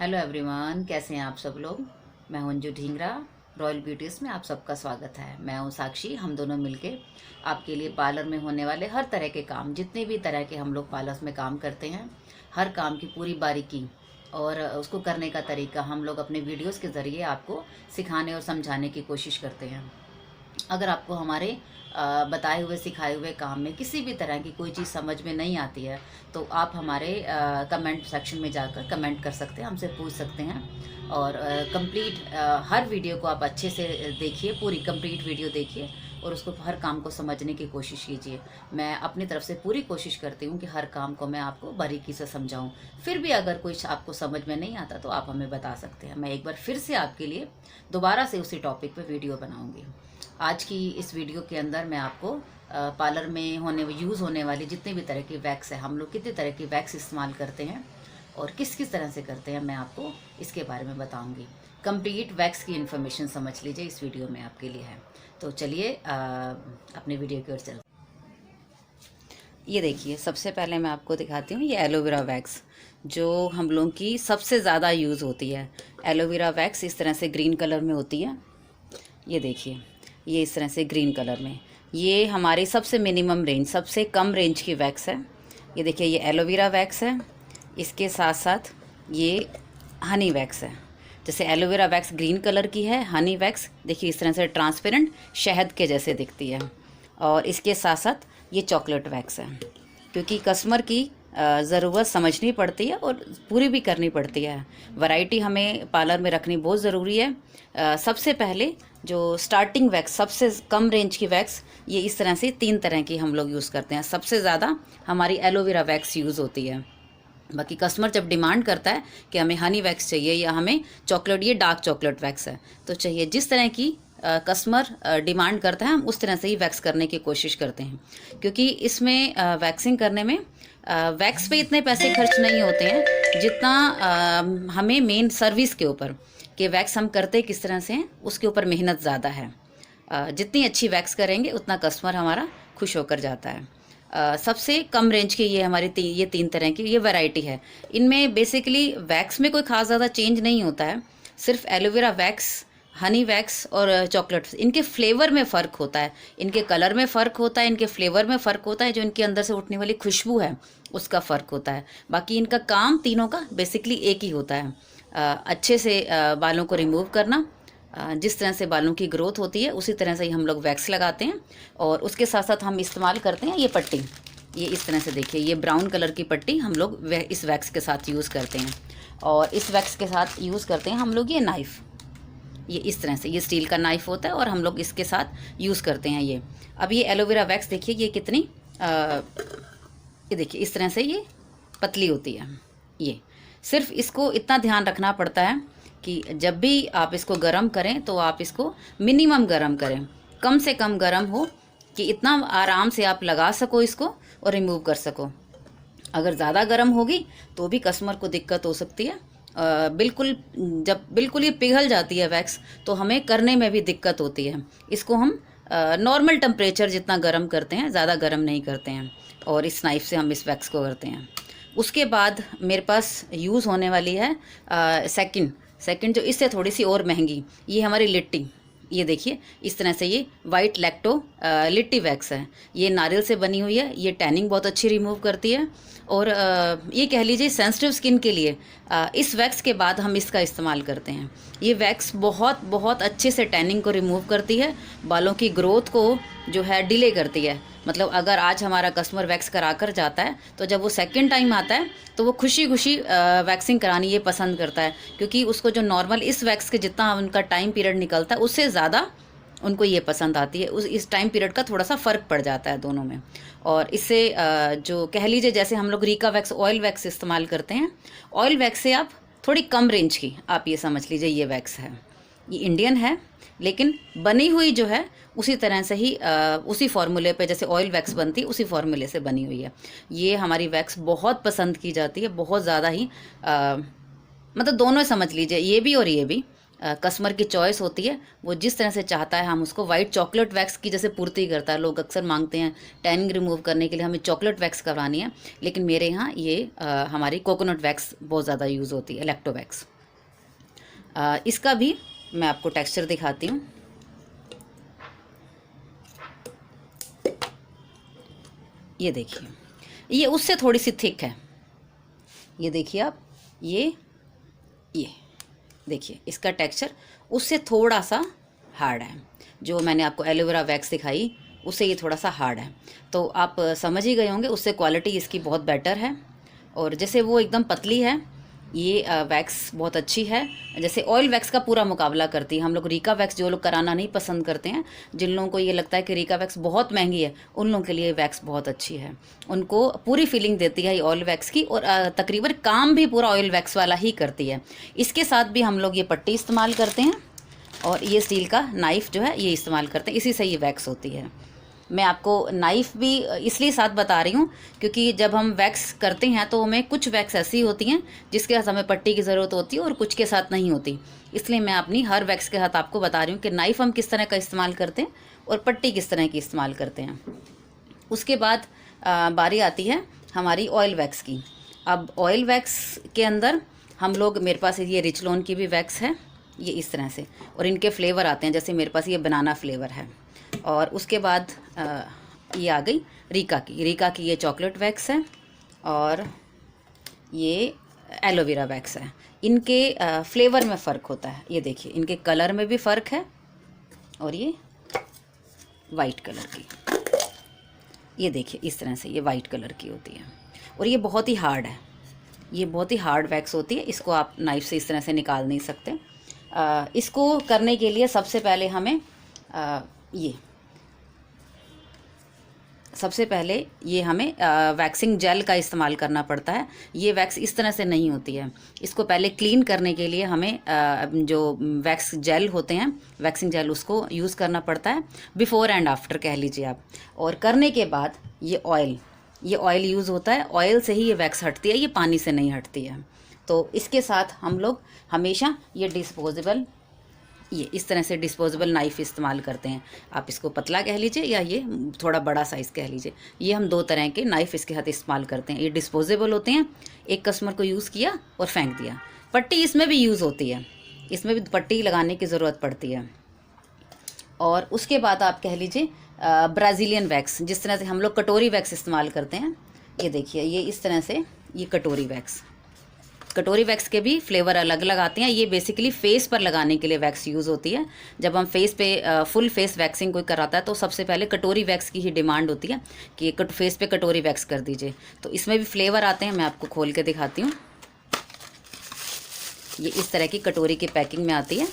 Hello everyone, कैसे हैं आप सब लोग। मैं हूं अंजू ढींगरा। रॉयल ब्यूटीज़ में आप सबका स्वागत है। मैं हूं साक्षी। हम दोनों मिलके आपके लिए पार्लर में होने वाले हर तरह के काम, जितने भी तरह के हम लोग पार्लर में काम करते हैं, हर काम की पूरी बारीकी और उसको करने का तरीका हम लोग अपने वीडियोस के ज़रिए आपको सिखाने और समझाने की कोशिश करते हैं। अगर आपको हमारे बताए हुए सिखाए हुए काम में किसी भी तरह की कोई चीज़ समझ में नहीं आती है तो आप हमारे कमेंट सेक्शन में जाकर कमेंट कर सकते हैं, हमसे पूछ सकते हैं। और कंप्लीट हर वीडियो को आप अच्छे से देखिए, पूरी कंप्लीट वीडियो देखिए और उसको हर काम को समझने की कोशिश कीजिए। मैं अपनी तरफ से पूरी कोशिश करती हूँ कि हर काम को मैं आपको बारीकी से समझाऊँ। फिर भी अगर कुछ आपको समझ में नहीं आता तो आप हमें बता सकते हैं। मैं एक बार फिर से आपके लिए दोबारा से उसी टॉपिक पर वीडियो बनाऊँगी। आज की इस वीडियो के अंदर मैं आपको पार्लर में यूज़ होने वाली जितने भी तरह की वैक्स है, हम लोग कितने तरह की वैक्स इस्तेमाल करते हैं और किस किस तरह से करते हैं, मैं आपको इसके बारे में बताऊंगी। कंप्लीट वैक्स की इन्फॉर्मेशन समझ लीजिए, इस वीडियो में आपके लिए है। तो चलिए अपने वीडियो की ओर चलते। ये देखिए, सबसे पहले मैं आपको दिखाती हूँ ये एलोवेरा वैक्स जो हम लोगों की सबसे ज़्यादा यूज़ होती है। एलोवेरा वैक्स इस तरह से ग्रीन कलर में होती है। ये देखिए, ये इस तरह से ग्रीन कलर में, ये हमारी सबसे मिनिमम रेंज, सबसे कम रेंज की वैक्स है। ये देखिए, ये एलोवेरा वैक्स है। इसके साथ साथ ये हनी वैक्स है। जैसे एलोवेरा वैक्स ग्रीन कलर की है, हनी वैक्स देखिए इस तरह से ट्रांसपेरेंट शहद के जैसे दिखती है। और इसके साथ साथ ये चॉकलेट वैक्स है, क्योंकि कस्टमर की ज़रूरत समझनी पड़ती है और पूरी भी करनी पड़ती है। वैरायटी हमें पार्लर में रखनी बहुत ज़रूरी है। सबसे पहले जो स्टार्टिंग वैक्स, सबसे कम रेंज की वैक्स, ये इस तरह से 3 तरह की हम लोग यूज़ करते हैं। सबसे ज़्यादा हमारी एलोवेरा वैक्स यूज़ होती है। बाकी कस्टमर जब डिमांड करता है कि हमें हनी वैक्स चाहिए या हमें चॉकलेट, ये डार्क चॉकलेट वैक्स है तो चाहिए, जिस तरह की कस्टमर डिमांड करता है हम उस तरह से ही वैक्स करने की कोशिश करते हैं। क्योंकि इसमें वैक्सिंग करने में वैक्स पे इतने पैसे खर्च नहीं होते हैं जितना हमें मेन सर्विस के ऊपर, कि वैक्स हम करते किस तरह से हैं उसके ऊपर मेहनत ज़्यादा है। जितनी अच्छी वैक्स करेंगे उतना कस्टमर हमारा खुश होकर जाता है। सबसे कम रेंज की ये हमारी ये 3 तरह की ये वैरायटी है। इनमें बेसिकली वैक्स में कोई ख़ास ज़्यादा चेंज नहीं होता है। सिर्फ एलोवेरा वैक्स, हनी वैक्स और चॉकलेट, इनके फ्लेवर में फ़र्क होता है, इनके कलर में फ़र्क होता है, इनके फ्लेवर में फ़र्क होता है, जो इनके अंदर से उठने वाली खुशबू है उसका फ़र्क होता है। बाकी इनका काम तीनों का बेसिकली एक ही होता है, अच्छे से बालों को रिमूव करना। जिस तरह से बालों की ग्रोथ होती है उसी तरह से ही हम लोग वैक्स लगाते हैं। और उसके साथ साथ हम इस्तेमाल करते हैं ये पट्टी, ये इस तरह से देखिए, ये ब्राउन कलर की पट्टी हम लोग इस वैक्स के साथ यूज़ करते हैं। और इस वैक्स के साथ यूज़ करते हैं हम लोग ये नाइफ़, ये इस तरह से, ये स्टील का नाइफ़ होता है और हम लोग इसके साथ यूज़ करते हैं ये। अब ये एलोवेरा वैक्स देखिए, ये कितनी ये देखिए इस तरह से ये पतली होती है। ये सिर्फ इसको इतना ध्यान रखना पड़ता है कि जब भी आप इसको गर्म करें तो आप इसको मिनिमम गर्म करें, कम से कम गर्म हो कि इतना आराम से आप लगा सको इसको और रिमूव कर सको। अगर ज़्यादा गर्म होगी तो भी कस्टमर को दिक्कत हो सकती है। जब बिल्कुल ये पिघल जाती है वैक्स तो हमें करने में भी दिक्कत होती है। इसको हम नॉर्मल टेम्परेचर जितना गर्म करते हैं, ज़्यादा गर्म नहीं करते हैं, और इस नाइफ से हम इस वैक्स को करते हैं। उसके बाद मेरे पास यूज़ होने वाली है सेकंड जो इससे थोड़ी सी और महंगी, ये हमारी लिट्टी। ये देखिए इस तरह से, ये वाइट लैक्टो लिट्टी वैक्स है। ये नारियल से बनी हुई है, ये टैनिंग बहुत अच्छी रिमूव करती है। और ये कह लीजिए सेंसिटिव स्किन के लिए इस वैक्स के बाद हम इसका इस्तेमाल करते हैं। ये वैक्स बहुत बहुत अच्छे से टैनिंग को रिमूव करती है, बालों की ग्रोथ को जो है डिले करती है। मतलब अगर आज हमारा कस्टमर वैक्स करा कर जाता है तो जब वो सेकंड टाइम आता है तो वो खुशी खुशी वैक्सिंग करानी ये पसंद करता है, क्योंकि उसको जो नॉर्मल इस वैक्स के जितना उनका टाइम पीरियड निकलता है उससे ज़्यादा उनको ये पसंद आती है। इस टाइम पीरियड का थोड़ा सा फ़र्क पड़ जाता है दोनों में। और इससे जो कह लीजिए, जैसे हम लोग रीका वैक्स, ऑयल वैक्स इस्तेमाल करते हैं, ऑयल वैक्स से आप थोड़ी कम रेंज की आप ये समझ लीजिए ये वैक्स है। ये इंडियन है लेकिन बनी हुई जो है उसी तरह से ही उसी फार्मूले पे जैसे ऑयल वैक्स बनती है उसी फार्मूले से बनी हुई है। ये हमारी वैक्स बहुत पसंद की जाती है, बहुत ज़्यादा ही मतलब दोनों समझ लीजिए, ये भी और ये भी कस्टमर की चॉइस होती है, वो जिस तरह से चाहता है हम उसको वाइट चॉकलेट वैक्स की जैसे पूर्ति करता है। लोग अक्सर मांगते हैं टैनिंग रिमूव करने के लिए हमें चॉकलेट वैक्स करवानी है, लेकिन मेरे यहाँ ये हमारी कोकोनट वैक्स बहुत ज़्यादा यूज़ होती है, लैक्टो वैक्स। इसका भी मैं आपको टेक्सचर दिखाती हूँ। ये देखिए, ये उससे थोड़ी सी थिक है। ये देखिए आप, ये देखिए इसका टेक्सचर उससे थोड़ा सा हार्ड है। जो मैंने आपको एलोवेरा वैक्स दिखाई उससे ये थोड़ा सा हार्ड है, तो आप समझ ही गए होंगे उससे क्वालिटी इसकी बहुत बेटर है। और जैसे वो एकदम पतली है, ये वैक्स बहुत अच्छी है, जैसे ऑयल वैक्स का पूरा मुकाबला करती है। हम लोग रीका वैक्स जो लोग कराना नहीं पसंद करते हैं, जिन लोगों को ये लगता है कि रीका वैक्स बहुत महंगी है, उन लोगों के लिए वैक्स बहुत अच्छी है। उनको पूरी फीलिंग देती है ये ऑयल वैक्स की, और तकरीबन काम भी पूरा ऑयल वैक्स वाला ही करती है। इसके साथ भी हम लोग ये पट्टी इस्तेमाल करते हैं, और ये स्टील का नाइफ़ जो है ये इस्तेमाल करते हैं, इसी से ये वैक्स होती है। मैं आपको नाइफ़ भी इसलिए साथ बता रही हूँ क्योंकि जब हम वैक्स करते हैं तो हमें कुछ वैक्स ऐसी होती हैं जिसके साथ हमें पट्टी की ज़रूरत होती है और कुछ के साथ नहीं होती। इसलिए मैं अपनी हर वैक्स के साथ आपको बता रही हूँ कि नाइफ़ हम किस तरह का इस्तेमाल करते हैं और पट्टी किस तरह की इस्तेमाल करते हैं। उसके बाद बारी आती है हमारी ऑयल वैक्स की। अब ऑयल वैक्स के अंदर हम लोग, मेरे पास ये रिचलोन की भी वैक्स है, ये इस तरह से, और इनके फ्लेवर आते हैं, जैसे मेरे पास ये बनाना फ्लेवर है। और उसके बाद ये आ गई रीका की ये चॉकलेट वैक्स है, और ये एलोवेरा वैक्स है। इनके फ्लेवर में फ़र्क होता है, ये देखिए इनके कलर में भी फ़र्क है, और ये वाइट कलर की, ये देखिए इस तरह से ये वाइट कलर की होती है, और ये बहुत ही हार्ड है, ये बहुत ही हार्ड वैक्स होती है। इसको आप नाइफ़ से इस तरह से निकाल नहीं सकते। इसको करने के लिए सबसे पहले हमें हमें वैक्सिंग जेल का इस्तेमाल करना पड़ता है। ये वैक्स इस तरह से नहीं होती है। इसको पहले क्लीन करने के लिए हमें जो वैक्स जेल होते हैं, वैक्सिंग जेल, उसको यूज़ करना पड़ता है, बिफ़ोर एंड आफ्टर कह लीजिए आप। और करने के बाद ये ऑयल यूज़ होता है, ऑयल से ही ये वैक्स हटती है, ये पानी से नहीं हटती है। तो इसके साथ हम लोग हमेशा ये डिस्पोजेबल, ये इस तरह से डिस्पोजेबल नाइफ़ इस्तेमाल करते हैं। आप इसको पतला कह लीजिए या ये थोड़ा बड़ा साइज़ कह लीजिए। ये हम 2 तरह के नाइफ़ इसके साथ इस्तेमाल करते हैं। ये डिस्पोजेबल होते हैं, एक कस्टमर को यूज़ किया और फेंक दिया। पट्टी इसमें भी यूज़ होती है, इसमें भी पट्टी लगाने की ज़रूरत पड़ती है। और उसके बाद आप कह लीजिए ब्राज़ीलियन वैक्स, जिस तरह से हम लोग कटोरी वैक्स इस्तेमाल करते हैं। ये देखिए ये इस तरह से, ये कटोरी वैक्स के भी फ्लेवर अलग अलग आते हैं। ये बेसिकली फेस पर लगाने के लिए वैक्स यूज़ होती है। जब हम फेस पे फुल फेस वैक्सिंग कोई कराता है तो सबसे पहले कटोरी वैक्स की ही डिमांड होती है कि फेस पे कटोरी वैक्स कर दीजिए। तो इसमें भी फ्लेवर आते हैं, मैं आपको खोल के दिखाती हूँ। ये इस तरह की कटोरी की पैकिंग में आती है।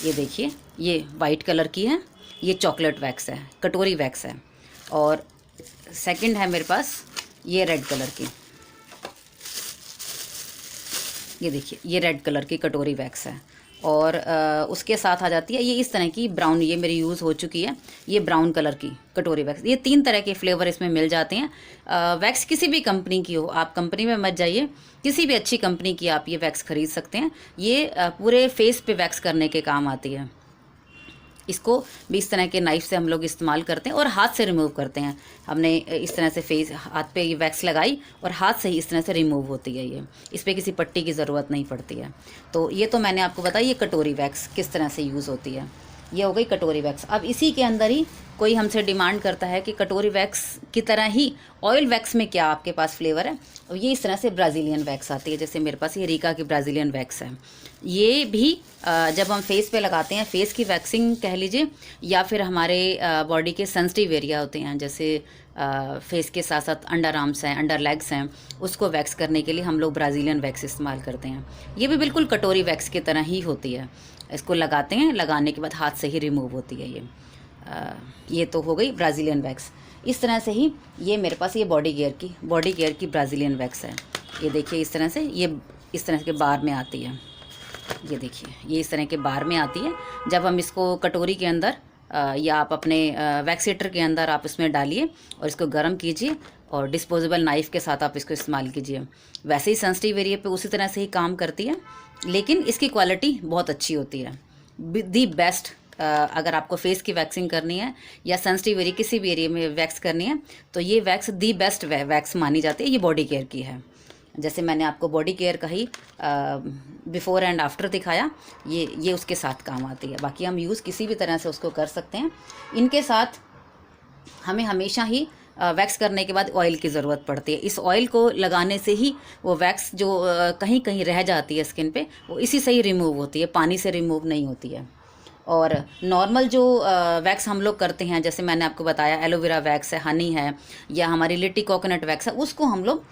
ये देखिए ये वाइट कलर की है, ये चॉकलेट वैक्स है, कटोरी वैक्स है। और सेकंड है मेरे पास ये रेड कलर की, ये देखिए ये रेड कलर की कटोरी वैक्स है। और उसके साथ आ जाती है ये इस तरह की ब्राउन, ये मेरी यूज़ हो चुकी है, ये ब्राउन कलर की कटोरी वैक्स। ये 3 तरह के फ्लेवर इसमें मिल जाते हैं। वैक्स किसी भी कंपनी की हो, आप कंपनी में मत जाइए, किसी भी अच्छी कंपनी की आप ये वैक्स ख़रीद सकते हैं। ये पूरे फेस पे वैक्स करने के काम आती है। इसको भी इस तरह के नाइफ़ से हम लोग इस्तेमाल करते हैं और हाथ से रिमूव करते हैं। हमने इस तरह से हाथ पे ये वैक्स लगाई और हाथ से ही इस तरह से रिमूव होती है ये, इस पर किसी पट्टी की ज़रूरत नहीं पड़ती है। तो ये तो मैंने आपको बताया ये कटोरी वैक्स किस तरह से यूज़ होती है। ये हो गई कटोरी वैक्स। अब इसी के अंदर ही कोई हमसे डिमांड करता है कि कटोरी वैक्स की तरह ही ऑयल वैक्स में क्या आपके पास फ्लेवर है, और ये इस तरह से ब्राज़ीलियन वैक्स आती है। जैसे मेरे पास ये रीका की ब्राज़ीलियन वैक्स है। ये भी जब हम फेस पे लगाते हैं, फेस की वैक्सिंग कह लीजिए, या फिर हमारे बॉडी के सेंसिटिव एरिया होते हैं, जैसे फेस के साथ साथ अंडर आर्म्स हैं, अंडर लेग्स हैं, उसको वैक्स करने के लिए हम लोग ब्राज़ीलियन वैक्स इस्तेमाल करते हैं। ये भी बिल्कुल कटोरी वैक्स की तरह ही होती है। इसको लगाते हैं, लगाने के बाद हाथ से ही रिमूव होती है ये तो हो गई ब्राज़ीलियन वैक्स। इस तरह से ही ये मेरे पास ये बॉडी केयर की ब्राज़ीलियन वैक्स है। ये देखिए इस तरह से, ये इस तरह के बार में आती है। ये देखिए ये इस तरह के बार में आती है। जब हम इसको कटोरी के अंदर या आप अपने वैक्सीटर के अंदर आप इसमें डालिए और इसको गर्म कीजिए, और डिस्पोजेबल नाइफ़ के साथ आप इसको इस्तेमाल कीजिए। वैसे ही सेंसिटिव एरिया पे उसी तरह से ही काम करती है, लेकिन इसकी क्वालिटी बहुत अच्छी होती है। दी बेस्ट अगर आपको फेस की वैक्सिंग करनी है या सेंसिटिव एरिया किसी भी एरिया में वैक्स करनी है तो ये वैक्स दी बेस्ट वैक्स मानी जाती है। ये बॉडी केयर की है, जैसे मैंने आपको बॉडी केयर का ही बिफ़ोर एंड आफ्टर दिखाया, ये उसके साथ काम आती है। बाकी हम यूज़ किसी भी तरह से उसको कर सकते हैं। इनके साथ हमें हमेशा ही वैक्स करने के बाद ऑयल की ज़रूरत पड़ती है। इस ऑयल को लगाने से ही वो वैक्स जो कहीं कहीं रह जाती है स्किन पे, वो इसी से ही रिमूव होती है, पानी से रिमूव नहीं होती है। और नॉर्मल जो वैक्स हम लोग करते हैं, जैसे मैंने आपको बताया एलोवेरा वैक्स है, हनी है, या हमारी लिट्टी कोकोनट वैक्स है, उसको हम लोग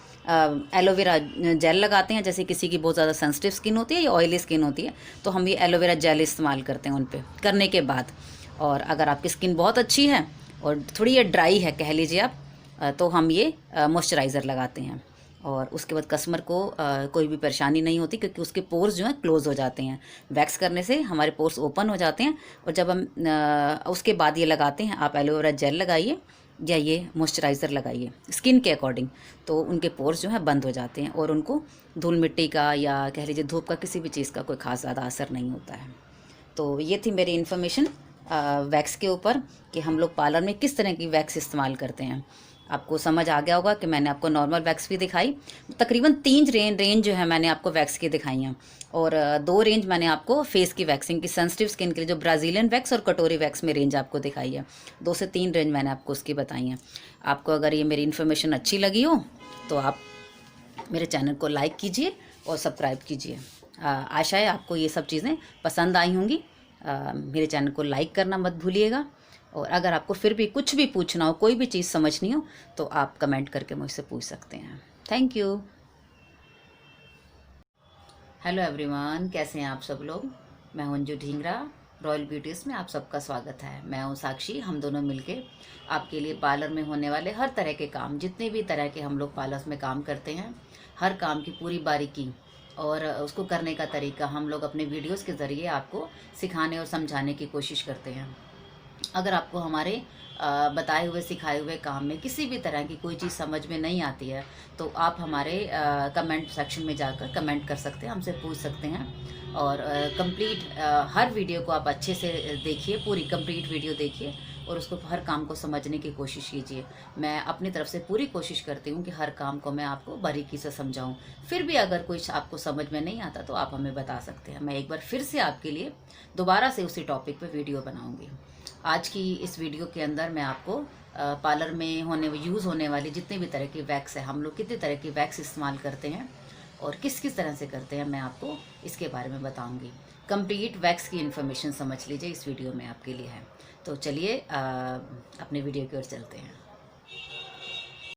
एलोवेरा जेल लगाते हैं। जैसे किसी की बहुत ज़्यादा सेंसिटिव स्किन होती है या ऑयली स्किन होती है तो हम ये एलोवेरा जेल इस्तेमाल करते हैं उन पर करने के बाद। और अगर आपकी स्किन बहुत अच्छी है और थोड़ी ये ड्राई है कह लीजिए आप, तो हम ये मॉइस्चराइज़र लगाते हैं। और उसके बाद कस्टमर को कोई भी परेशानी नहीं होती, क्योंकि उसके पोर्स जो हैं क्लोज़ हो जाते हैं। वैक्स करने से हमारे पोर्स ओपन हो जाते हैं। और जब हम उसके बाद ये लगाते हैं, आप एलोवेरा जेल लगाइए या ये मॉइस्चराइज़र लगाइए स्किन के अकॉर्डिंग, तो उनके पोर्स जो हैं बंद हो जाते हैं और उनको धूल मिट्टी का या कह लीजिए धूप का किसी भी चीज़ का कोई ख़ास ज़्यादा असर नहीं होता है। तो ये थी मेरी इन्फॉर्मेशन वैक्स के ऊपर कि हम लोग पार्लर में किस तरह की वैक्स इस्तेमाल करते हैं। आपको समझ आ गया होगा कि मैंने आपको नॉर्मल वैक्स भी दिखाई, तकरीबन 3 रेंज जो है मैंने आपको वैक्स की दिखाई हैं, और 2 रेंज मैंने आपको फेस की वैक्सिंग की सेंसिटिव स्किन के लिए जो ब्राज़ीलियन वैक्स और कटोरी वैक्स में रेंज आपको दिखाई है। 2 से 3 रेंज मैंने आपको उसकी बताई हैं। आपको अगर ये मेरी इन्फॉर्मेशन अच्छी लगी हो तो आप मेरे चैनल को लाइक कीजिए और सब्सक्राइब कीजिए। आशा है आपको ये सब चीज़ें पसंद आई होंगी। मेरे चैनल को लाइक करना मत भूलिएगा। और अगर आपको फिर भी कुछ भी पूछना हो, कोई भी चीज़ समझनी हो, तो आप कमेंट करके मुझसे पूछ सकते हैं। Thank you. हेलो एवरीवन, कैसे हैं आप सब लोग। मैं हूं अंजू ढींगरा, रॉयल ब्यूटीज़ में आप सबका स्वागत है। मैं हूं साक्षी, हम दोनों मिलके आपके लिए पार्लर में होने वाले हर तरह के काम, जितने भी तरह के हम लोग पार्लर में काम करते हैं, हर काम की पूरी बारीकी और उसको करने का तरीका हम लोग अपने वीडियोस के ज़रिए आपको सिखाने और समझाने की कोशिश करते हैं। अगर आपको हमारे बताए हुए सिखाए हुए काम में किसी भी तरह की कोई चीज़ समझ में नहीं आती है तो आप हमारे कमेंट सेक्शन में जाकर कमेंट कर सकते हैं, हमसे पूछ सकते हैं। और कंप्लीट हर वीडियो को आप अच्छे से देखिए, पूरी कंप्लीट वीडियो देखिए और उसको हर काम को समझने की कोशिश कीजिए। मैं अपनी तरफ से पूरी कोशिश करती हूँ कि हर काम को मैं आपको बारीकी से समझाऊँ। फिर भी अगर कुछ आपको समझ में नहीं आता तो आप हमें बता सकते हैं। मैं एक बार फिर से आपके लिए दोबारा से उसी टॉपिक पे वीडियो बनाऊँगी। आज की इस वीडियो के अंदर मैं आपको पार्लर में यूज़ होने वाली जितने भी तरह की वैक्स है, हम लोग कितने तरह की वैक्स इस्तेमाल करते हैं और किस किस तरह से करते हैं, मैं आपको इसके बारे में बताऊंगी। कंप्लीट वैक्स की इन्फॉर्मेशन समझ लीजिए, इस वीडियो में आपके लिए है। तो चलिए अपने वीडियो की ओर चलते हैं।